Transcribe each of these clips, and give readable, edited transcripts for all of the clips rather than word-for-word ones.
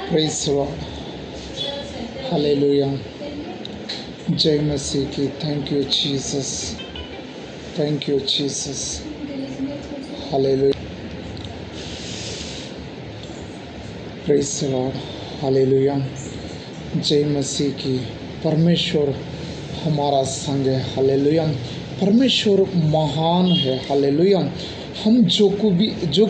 Praise the Lord, hallelujah. जय मसीह की। Thank you Jesus, thank you Jesus, hallelujah. Praise the Lord, hallelujah. जय मसीह की। परमेश्वर हमारा संग है, हालेलुया। परमेश्वर महान है, हालेलुया। हम जो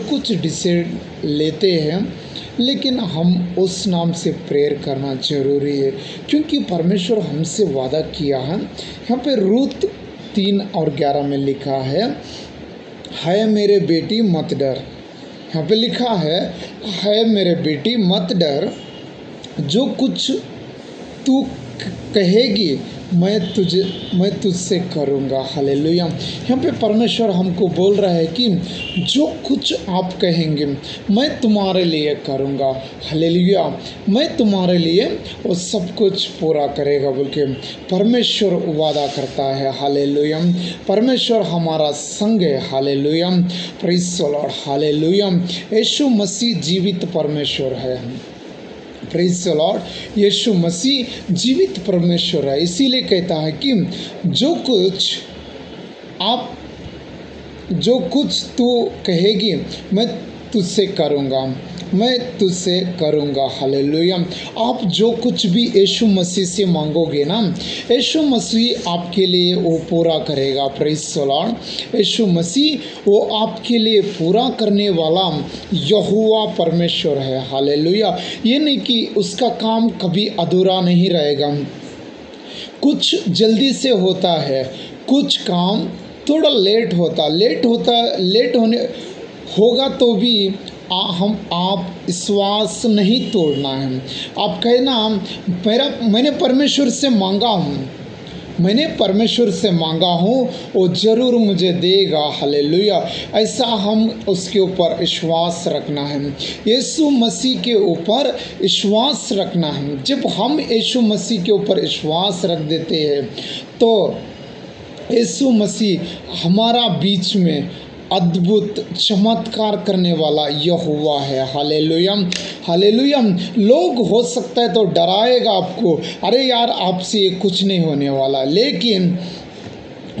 कुछ डिसीजन लेते हैं, लेकिन हम उस नाम से प्रेयर करना ज़रूरी है, क्योंकि परमेश्वर हमसे वादा किया है। यहाँ पे रूत 3:11 में लिखा है मेरे बेटी मत डर। यहाँ पे लिखा है मेरे बेटी मत डर, जो कुछ तू कहेगी मैं तुझसे करूँगा, हालेलुया। यहाँ पे परमेश्वर हमको बोल रहा है कि जो कुछ आप कहेंगे मैं तुम्हारे लिए करूँगा, हालेलुया। मैं तुम्हारे लिए वो सब कुछ पूरा करेगा बोल के परमेश्वर वादा करता है, हालेलुया। परमेश्वर हमारा संग है, hallelujah. Praise the Lord, hallelujah. Yeshu Masih जीवित परमेश्वर है, praise the Lord. Yeshu Masih जीवित परमेश्वर है, इसीलिए कहता है कि जो कुछ तू कहेगी मैं तुझसे करूँगा, हालेलुया। आप जो कुछ भी यीशु मसीह से मांगोगे ना, यीशु मसीह आपके लिए वो पूरा करेगा, प्रेज़ द लॉर्ड। यीशु मसीह वो आपके लिए पूरा करने वाला यहोवा परमेश्वर है, हालेलुया। ये नहीं कि उसका काम कभी अधूरा नहीं रहेगा। कुछ जल्दी से होता है, कुछ काम थोड़ा लेट होने होगा, तो भी आप विश्वास नहीं तोड़ना है। आप कहना मैंने परमेश्वर से मांगा हूँ, वो ज़रूर मुझे देगा, हालेलुया। ऐसा हम उसके ऊपर विश्वास रखना है, यीशु मसीह के ऊपर विश्वास रखना है। जब हम यीशु मसीह के ऊपर विश्वास रख देते हैं, तो यीशु मसीह हमारा बीच में अद्भुत चमत्कार करने वाला यहोवा है, हालेलुया, हालेलुया। लोग हो सकता है तो डराएगा आपको, अरे यार आपसे कुछ नहीं होने वाला, लेकिन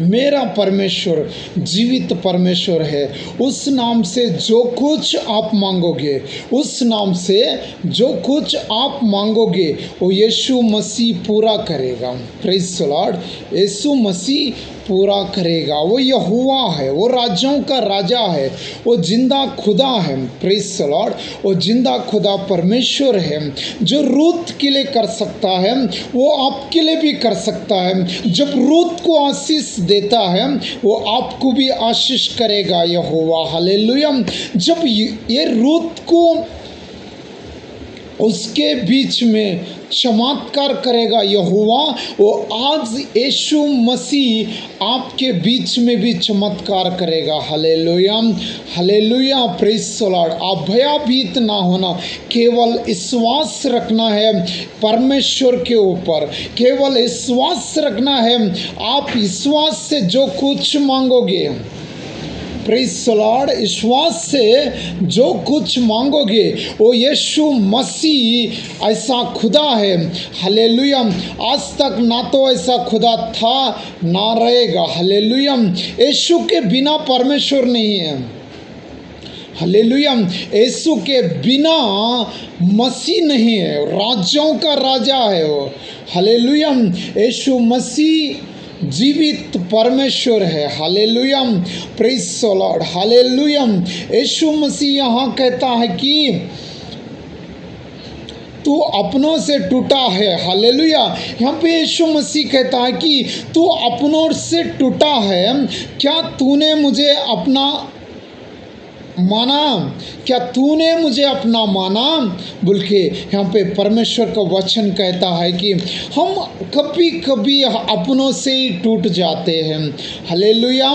मेरा परमेश्वर जीवित परमेश्वर है। उस नाम से जो कुछ आप मांगोगे वो यीशु मसीह पूरा करेगा, प्रेज़ द लॉर्ड। यीशु मसीह पूरा करेगा। वो यहोवा है, वो राजाओं का राजा है, वो जिंदा खुदा है, प्रेज़ द लॉर्ड। वो जिंदा खुदा परमेश्वर है, जो रूत के लिए कर सकता है वो आपके लिए भी कर सकता है। जब रूत को आशीष देता है, वो आपको भी आशीष करेगा यहोवा, हालेलुया। जब ये रूत को उसके बीच में चमत्कार करेगा यहोवा, वो आज यीशु मसीह आपके बीच में भी चमत्कार करेगा, hallelujah, hallelujah, praise the Lord. आप भयभीत ना होना, केवल विश्वास रखना है परमेश्वर के ऊपर, केवल विश्वास रखना है। आप विश्वास से जो कुछ मांगोगे, प्रेज़ द लॉर्ड, विश्वास से जो कुछ मांगोगे वो यीशु मसीह ऐसा खुदा है, हालेलुया। आज तक ना तो ऐसा खुदा था ना रहेगा, हालेलुया। यीशु के बिना परमेश्वर नहीं है, हालेलुया। यीशु के बिना मसीह नहीं है, राजाओं का राजा है वो, हालेलुया। यीशु मसीह जीवित परमेश्वर है, hallelujah, praise the Lord, hallelujah. Yeshu Masih यहाँ कहता है कि तू अपनों से टूटा है, हालेलुया। यहाँ पे यीशु मसीह कहता है कि तू अपनों से टूटा है, क्या तूने मुझे अपना माना, क्या तूने मुझे अपना माना बोल के यहाँ पे परमेश्वर का वचन कहता है कि हम कभी कभी अपनों से ही टूट जाते हैं, हालेलुया,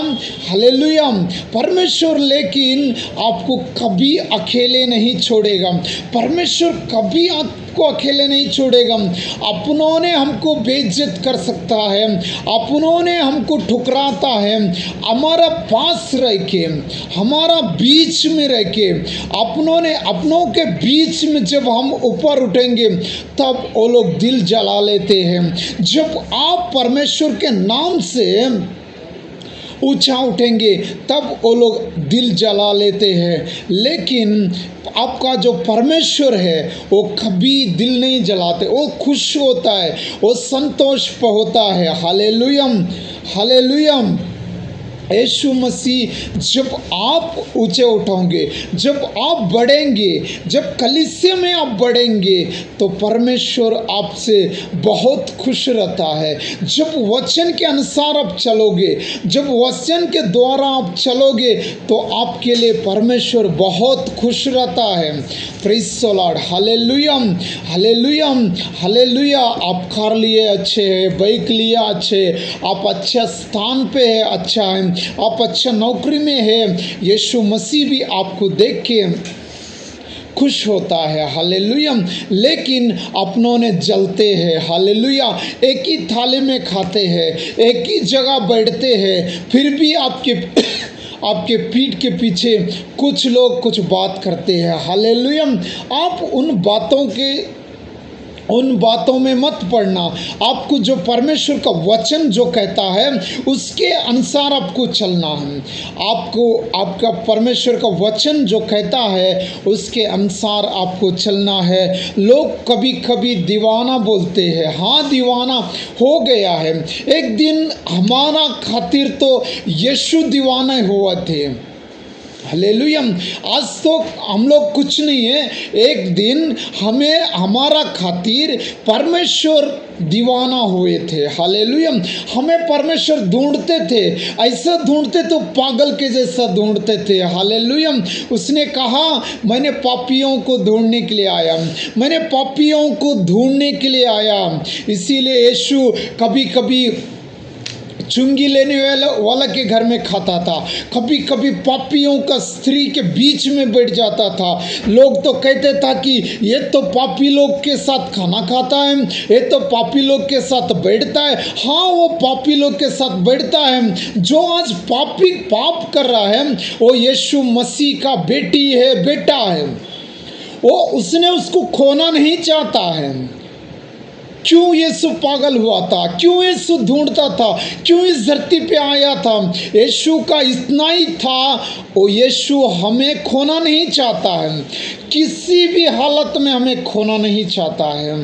हालेलुया। परमेश्वर लेकिन आपको कभी अकेले नहीं छोड़ेगा, परमेश्वर कभी हमको अकेले नहीं छोड़ेगा। अपनों ने हमको बेइज्जत कर सकता है, अपनों ने हमको ठुकराता है, हमारा पास रह के, हमारा बीच में रह के, अपनों के बीच में जब हम ऊपर उठेंगे तब वो लोग दिल जला लेते हैं। जब आप परमेश्वर के नाम से ऊंचा उठेंगे तब वो लोग दिल जला लेते हैं। लेकिन आपका जो परमेश्वर है वो कभी दिल नहीं जलाते, वो खुश होता है, वो संतोष पर होता है। Hallelujah, hallelujah. यीशु मसीह जब आप ऊंचे उठोगे, जब आप बढ़ेंगे, जब कलीसिया में आप बढ़ेंगे तो परमेश्वर आपसे बहुत खुश रहता है। जब वचन के अनुसार आप चलोगे, जब वचन के द्वारा आप चलोगे तो आपके लिए परमेश्वर बहुत खुश रहता है। Praise the Lord, hallelujah, hallelujah, hallelujah. आप कार लिए अच्छे हैं, बाइक लिए अच्छे, आप अच्छा स्थान पे है, अच्छा है, आप अच्छा नौकरी में है, यीशु मसीह भी आपको देख के खुश होता है। हालेलुया। लेकिन अपनों ने जलते हैं। हालेलुया। एक ही थाली में खाते हैं, एक ही जगह बैठते हैं, फिर भी आपके पीठ के पीछे कुछ लोग कुछ बात करते हैं। हालेलुया। आप उन बातों में मत पड़ना। आपको जो परमेश्वर का वचन जो कहता है उसके अनुसार आपको चलना है। आपका परमेश्वर का वचन जो कहता है उसके अनुसार आपको चलना है। लोग कभी कभी दीवाना बोलते हैं, हाँ दीवाना हो गया है। एक दिन हमारा खातिर तो यीशु दीवाने हुए थे। हालेलुया। आज तो हम लोग कुछ नहीं है, एक दिन हमारा खातिर परमेश्वर दीवाना हुए थे। हालेलुया। हमें परमेश्वर ढूंढते थे, ऐसा ढूंढते तो पागल के जैसा ढूंढते थे। हालेलुया। उसने कहा मैंने पापियों को ढूंढने के लिए आया, मैंने पापियों को ढूंढने के लिए आया। इसीलिए यीशु कभी कभी चुंगी लेने वाला के घर में खाता था, कभी कभी पापियों का स्त्री के बीच में बैठ जाता था। लोग तो कहते था कि ये तो पापी लोग के साथ खाना खाता है, ये तो पापी लोग के साथ बैठता है। हाँ, वो पापी लोग के साथ बैठता है। जो आज पाप कर रहा है वो यीशु मसीह का बेटा है। उसने उसको खोना नहीं चाहता है। क्यों यीशु पागल हुआ था, क्यों यीशु ढूंढता था, क्यों इस धरती पे आया था? यीशु का इतना ही था, वो यीशु हमें खोना नहीं चाहता है, किसी भी हालत में हमें खोना नहीं चाहता है।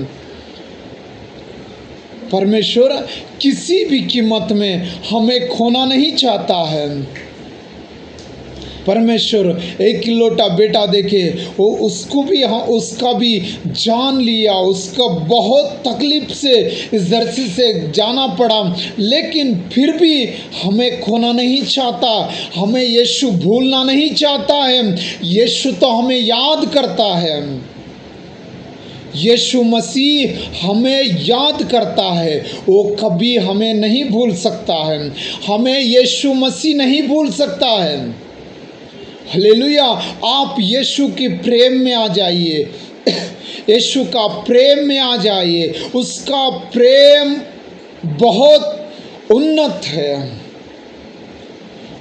परमेश्वर किसी भी कीमत में हमें खोना नहीं चाहता है। परमेश्वर एक लोटा बेटा देखे, वो उसका भी जान लिया, उसका बहुत तकलीफ से इस धरती से जाना पड़ा, लेकिन फिर भी हमें खोना नहीं चाहता, हमें यीशु भूलना नहीं चाहता है। यीशु तो हमें याद करता है। यीशु मसीह हमें याद करता है, वो कभी हमें नहीं भूल सकता है। हमें यीशु मसीह नहीं भूल सकता है। हालेलुया। आप यीशु के प्रेम में आ जाइए, यीशु का प्रेम में आ जाइए। उसका प्रेम बहुत उन्नत है,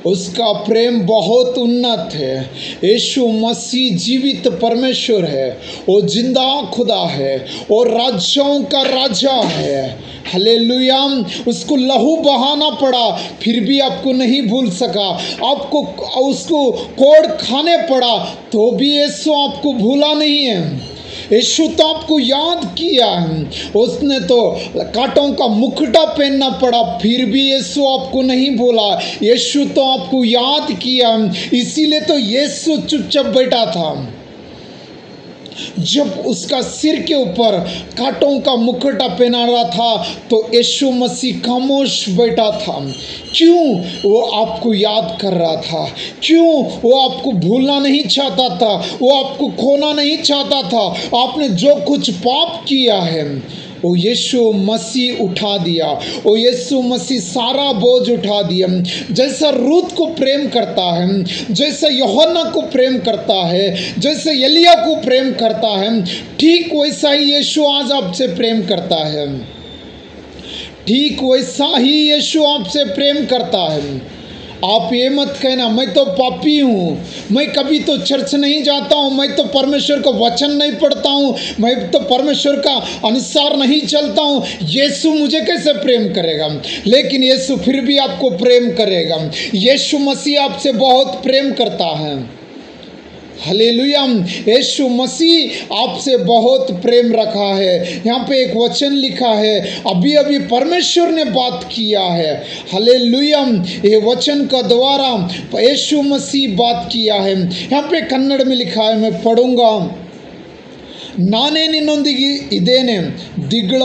उसका प्रेम बहुत उन्नत है। यीशु मसीह जीवित परमेश्वर है, वो जिंदा खुदा है, वो राज्यों का राजा है। हालेलुया। उसको लहू बहाना पड़ा फिर भी आपको नहीं भूल सका, आपको उसको कोड़ खाने पड़ा तो भी यीशु आपको भूला नहीं है। यीशु तो आपको याद किया है, उसने तो कांटों का मुकुटा पहनना पड़ा फिर भी यीशु आपको नहीं भूला। यीशु तो आपको याद किया, इसीलिए तो यीशु चुपचाप बैठा था। जब उसका सिर के ऊपर कांटों का मुकुटा पहना रहा था तो यीशु मसीह खामोश बैठा था। क्यों? वो आपको याद कर रहा था। क्यों? वो आपको भूलना नहीं चाहता था, वो आपको खोना नहीं चाहता था। आपने जो कुछ पाप किया है वो यीशु मसीह उठा दिया, वो यीशु मसीह सारा बोझ उठा दिया। जैसा रूत को प्रेम करता है, जैसा यूहन्ना को प्रेम करता है, जैसे एलिया को प्रेम करता है, ठीक वैसा ही यीशु आज आपसे प्रेम करता है। ठीक वैसा ही यीशु आपसे प्रेम करता है। आप ये मत कहना मैं तो पापी हूँ, मैं कभी तो चर्च नहीं जाता हूँ, मैं तो परमेश्वर का वचन नहीं पढ़ता हूँ, मैं तो परमेश्वर का अनुसार नहीं चलता हूँ, यीशु मुझे कैसे प्रेम करेगा। लेकिन यीशु फिर भी आपको प्रेम करेगा। यीशु मसीह आपसे बहुत प्रेम करता है। हालेलुया। यीशु मसीह आपसे बहुत प्रेम रखा है। यहाँ पे एक वचन लिखा है, अभी अभी परमेश्वर ने बात किया है। हालेलुया। ये वचन का द्वारा यीशु मसीह बात किया है। यहाँ पे कन्नड़ में लिखा है, मैं पढ़ूंगा। नाने निನ್ನೊಂದಿಗೆ ಇದ್ದೇನೆ, ದಿಗ್ಗಳ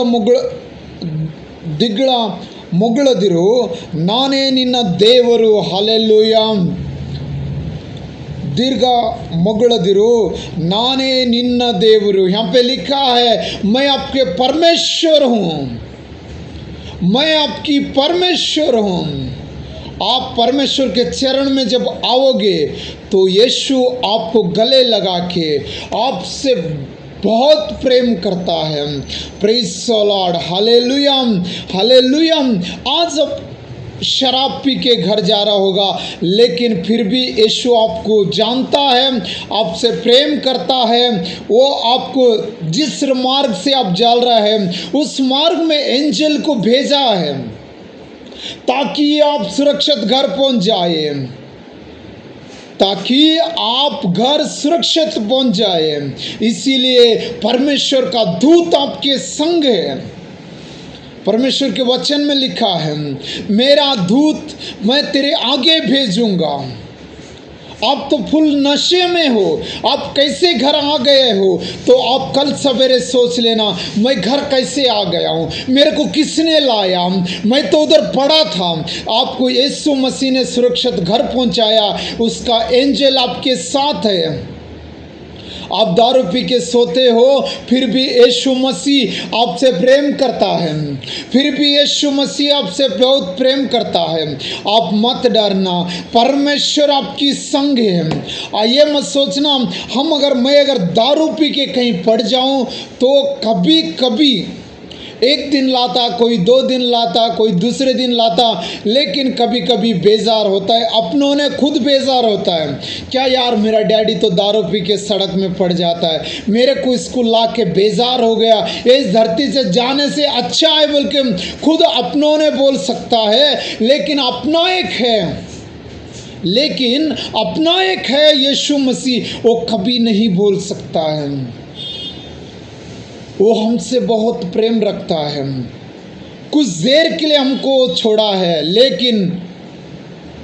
ಮುಗಳದಿರು, ನಾನೇ ನಿನ್ನ ದೇವರು। हालेलुया। दीर्घ मुगलदिरो, नाने निन्न देवरु। यहाँ पे लिखा है, मैं आपके परमेश्वर हूँ, मैं आपकी परमेश्वर हूँ। आप परमेश्वर के चरण में जब आओगे तो यीशु आपको गले लगा के आपसे बहुत प्रेम करता है। Praise the Lord. Hallelujah, hallelujah. आज अब शराब पी के घर जा रहा होगा, लेकिन फिर भी यीशु आपको जानता है, आपसे प्रेम करता है। वो आपको जिस मार्ग से आप चल रहे हैं उस मार्ग में एंजल को भेजा है ताकि आप सुरक्षित घर पहुंच जाए, ताकि आप घर सुरक्षित पहुंच जाए। इसीलिए परमेश्वर का दूत आपके संग है। परमेश्वर के वचन में लिखा है, मेरा दूत मैं तेरे आगे भेजूंगा। आप तो फुल नशे में हो, आप कैसे घर आ गए हो, तो आप कल सवेरे सोच लेना, मैं घर कैसे आ गया हूँ, मेरे को किसने लाया, मैं तो उधर पड़ा था। आपको यीशु मसीह ने सुरक्षित घर पहुँचाया, उसका एंजल आपके साथ है। आप दारू पी के सोते हो, फिर भी यीशु मसीह आपसे प्रेम करता है, फिर भी यीशु मसीह आपसे बहुत प्रेम करता है। आप मत डरना, परमेश्वर आपकी संग है। आइए मत सोचना मैं अगर दारू पी के कहीं पड़ जाऊं तो कभी कभी एक दिन लाता, कोई 2 दिन लाता, कोई दूसरे दिन लाता, लेकिन कभी कभी बेजार होता है, अपनों ने खुद बेजार होता है। क्या यार, मेरा डैडी तो दारू पी के सड़क में पड़ जाता है, मेरे को स्कूल ला के बेजार हो गया, इस धरती से जाने से अच्छा है बोल के खुद अपनों ने बोल सकता है। लेकिन अपना एक है यीशु मसीह, वो कभी नहीं बोल सकता है। वो हमसे बहुत प्रेम रखता है। कुछ देर के लिए हमको छोड़ा है, लेकिन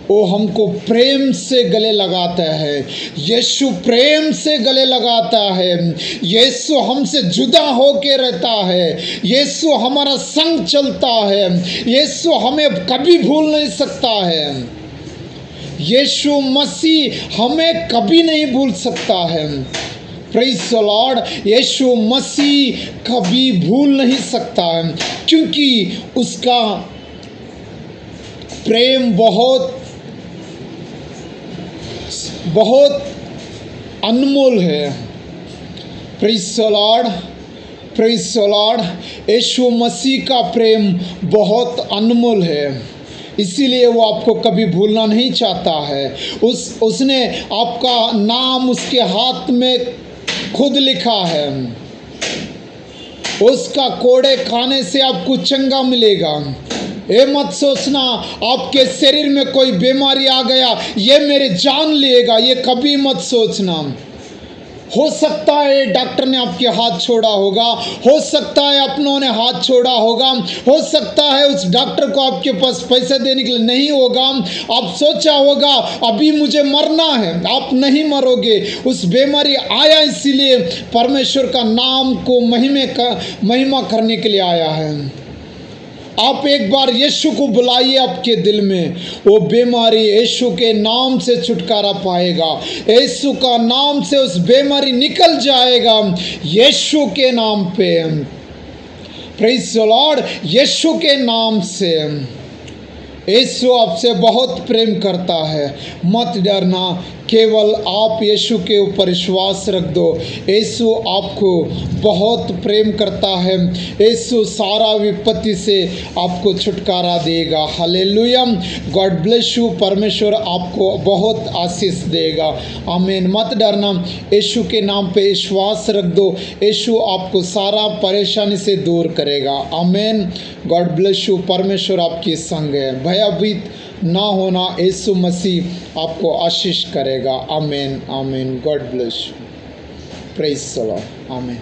वो हमको प्रेम से गले लगाता है। यीशु प्रेम से गले लगाता है। यीशु हमसे जुदा होके रहता है। यीशु हमारा संग चलता है। यीशु हमें कभी भूल नहीं सकता है। यीशु मसीह हमें कभी नहीं भूल सकता है। Praise the Lord. Yeshu Masih कभी भूल नहीं सकता है, क्योंकि उसका प्रेम बहुत बहुत अनमोल है। Praise the Lord, praise the Lord. Yeshu Masih का प्रेम बहुत अनमोल है, इसीलिए वो आपको कभी भूलना नहीं चाहता है। उसने आपका नाम उसके हाथ में खुद लिखा है। उसका कोड़े खाने से आपको चंगा मिलेगा। ये मत सोचना आपके शरीर में कोई बीमारी आ गया, ये मेरे जान लेगा, ये कभी मत सोचना। हो सकता है डॉक्टर ने आपके हाथ छोड़ा होगा, हो सकता है अपनों ने हाथ छोड़ा होगा, हो सकता है उस डॉक्टर को आपके पास पैसे देने के लिए नहीं होगा। आप सोचा होगा अभी मुझे मरना है, आप नहीं मरोगे। उस बीमारी आया इसीलिए परमेश्वर का नाम को महिमा करने के लिए आया है। आप एक बार यीशु को बुलाइए आपके दिल में, वो बीमारी यीशु के नाम से छुटकारा पाएगा। यीशु का नाम से उस बीमारी निकल जाएगा, यीशु के नाम पे। Praise the Lord. यीशु के नाम से यीशु आपसे बहुत प्रेम करता है। मत डरना, केवल आप यीशु के ऊपर विश्वास रख दो। यीशु आपको बहुत प्रेम करता है। यीशु सारा विपत्ति से आपको छुटकारा देगा। हालेलुया। God bless you. परमेश्वर आपको बहुत आशीष देगा। आमीन। मत डरना, यीशु के नाम पे विश्वास रख दो। यीशु आपको सारा परेशानी से दूर करेगा। आमीन। God bless you. परमेश्वर आपकी संग है। भयभीत ना होना, यीशु मसीह आपको आशीष करेगा। आमीन आमीन। God bless you. Praise the Lord. आमीन।